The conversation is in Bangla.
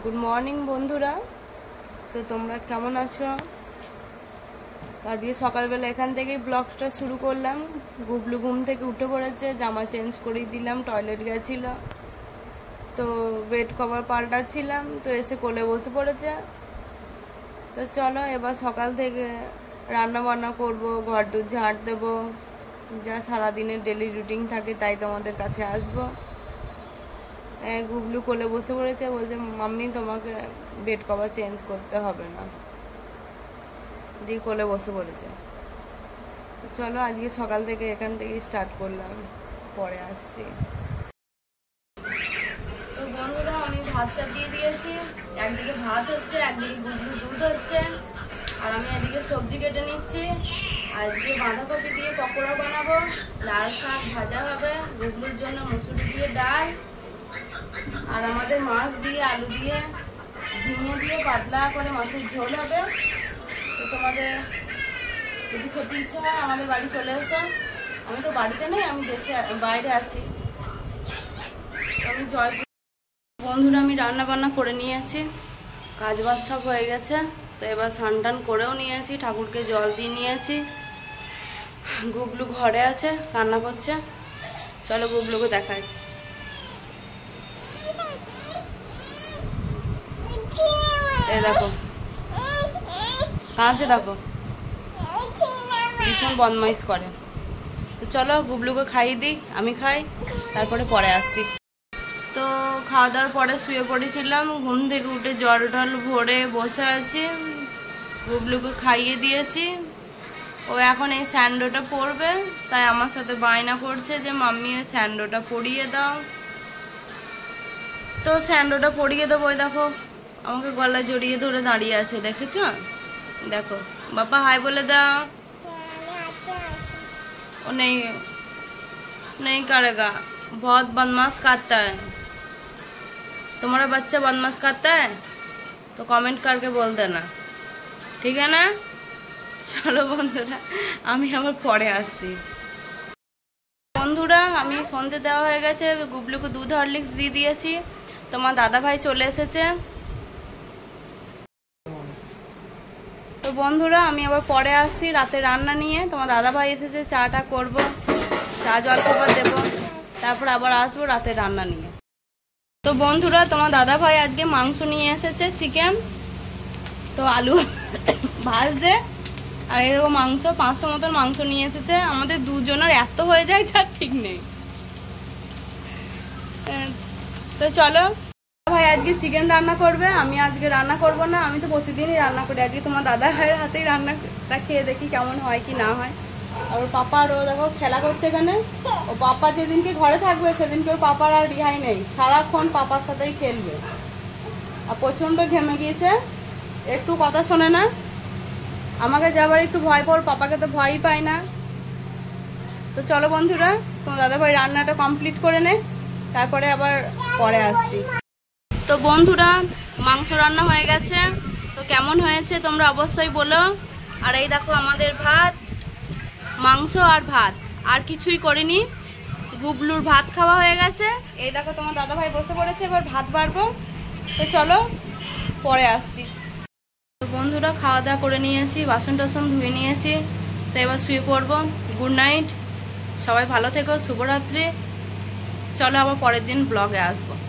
গুড মর্নিং বন্ধুরা। তো তোমরা কেমন আছো? তো আজকে সকালবেলা এখান থেকেই ব্লগটা শুরু করলাম। গুবলু ঘুম থেকে উঠে পড়েছে, জামা চেঞ্জ করে দিলাম, টয়লেট গেছিল, তো বেড কভার পাল্টাচ্ছিলাম, তো এসে কোলে বসে পড়েছে। তো চলো এবার সকাল থেকে রান্না বান্না করবো, ঘর দূর ঝাড় দেবো, যা সারাদিনের ডেলি রুটিন থাকে তাই তোমাদের কাছে আসবো। গুবলু কোলে বসে পড়েছে, বলছে মাম্মি তোমাকে বেড কভার চেঞ্জ করতে হবে না, দিয়ে কোলে বসে পড়েছে। তো চলো আজকে সকাল থেকে এখান থেকে স্টার্ট করলাম, পরে আসছি। তো বন্ধুরা আমি ভাত চাপিয়ে দিয়েছি, একদিকে ভাত হচ্ছে, একদিকে গুবলু দুধ হচ্ছে, আর আমি এদিকে সবজি কেটে নিচ্ছি। আজকে বাঁধাকপি দিয়ে পকোড়া বানাবো, লাল শাক ভাজা হবে, গুবলুর জন্য মুসুরি দিয়ে ডাল, আর আমাদের মাছ দিয়ে আলু দিয়ে ঝিঙে দিয়ে পাতলা করে মাছের ঝোল হবে। তো তোমাদের যদি খেতে ইচ্ছে হয় আমাদের বাড়ি চলে এসো। আমি তো বাড়িতে নেই, আমি দেশে বাইরে আছি। আমি জয়পুর। বন্ধুরা আমি রান্না বান্না করে নিয়েছি, কাজ বাজ সব হয়ে গেছে। তো এবার স্নান টান করেও নিয়েছি, ঠাকুরকে জল দিয়ে নিয়েছি। গুবলু ঘরে আছে, কান্না করছে। চলো গুবলুকে দেখাই। এই দেখো কাঁদছে, দেখো ভীষণ বদমাইশ করে। তো চলো গুবলুকে খাইয়ে দিই, আমি খাই, তারপরে পরে আসছি। তো খাওয়া দাওয়ার পরে শুয়ে পড়েছিলাম, ঘুম থেকে উঠে জল টল ভরে বসে আছি, গুবলুকে খাইয়ে দিয়েছি। ও এখন এই স্যান্ডোটা পরবে, তাই আমার সাথে বায়না করছে যে মাম্মি ওই স্যান্ডোটা পরিয়ে দাও। তো স্যান্ডোটা পরিয়ে দেবো। ওই দেখো আমাকে গলা জড়িয়ে ধরে দাঁড়িয়ে আছে, দেখেছো? দেখো বাবা হাই বলে দাও। वो नहीं करेगा, बहुत बदमाश करता है। तुम्हारा बच्चा बदमाश करता है तो कमेंट करके बोल देना, ठीक है ना? चलो বন্ধুরা আমি আবার পরে আসছি। বন্ধুরা আমি সন্ধ্যে দেওয়া হয়ে গেছে, গুবলুকে দুধ হরলিক্স দিয়ে দিয়েছি। তোমার দাদা ভাই চলে এসেছে। তো বন্ধুরা আমি আবার পরে আসছি রাতে রান্না নিয়ে। তোমার দাদা ভাই এসেছে, চাটা করব, চা জল খাবার দেবো, তারপর আবার আসবো রাতে রান্না নিয়ে। তো বন্ধুরা তোমার দাদা ভাই আজকে মাংস নিয়ে এসেছে, চিকেন। তো আলু ভাজছে, আর এরকম মাংস 500 মতন মাংস নিয়ে এসেছে। আমাদের দুজনের এত হয়ে যায় তার ঠিক নেই। তো চলো ভাই আজকে চিকেন রান্না করবে, আমি আজকে রান্না করব না। আমি তো প্রতিদিনই রান্না করি, আজকে তোমার দাদা ভাইয়ের হাতেই রান্নাটা খেয়ে দেখি কেমন হয় কি না হয়। আর ওর পাপা আর ও দেখো খেলা করছে এখানে। ও পাপা যেদিনকে ঘরে থাকবে সেদিনকে ওর পাপার আর রিহাই নেই, সারাক্ষণ পাপার সাথেই খেলবে। আর প্রচণ্ড ঘেমে গিয়েছে, একটু কথা শোনে না। আমাকে যাবার একটু ভয় পাওয়ার, পাপাকে তো ভয়ই পায় না। তো চলো বন্ধুরা তোমার দাদা ভাই রান্নাটা কমপ্লিট করে নে, তারপরে আবার পরে আসছি। তো বন্ধুরা মাংস রান্না হয়ে গেছে, তো কেমন হয়েছে তোমরা অবশ্যই বলো। আর এই দেখো আমাদের ভাত, মাংস আর ভাত, আর কিছুই করিনি। গুবলুর ভাত খাওয়া হয়ে গেছে। এই দেখো তোমার দাদা ভাই বসে পড়েছে, এবার ভাত বাড়বো। তো চলো পরে আসছি। তো বন্ধুরা খাওয়া দাওয়া করে নিয়েছি, বাসন টাসন ধুয়ে নিয়েছি, তো এবার শুয়ে পড়বো। গুড নাইট, সবাই ভালো থেকো, শুভরাত্রি। চলো আবার পরের দিন ব্লগে আসবো।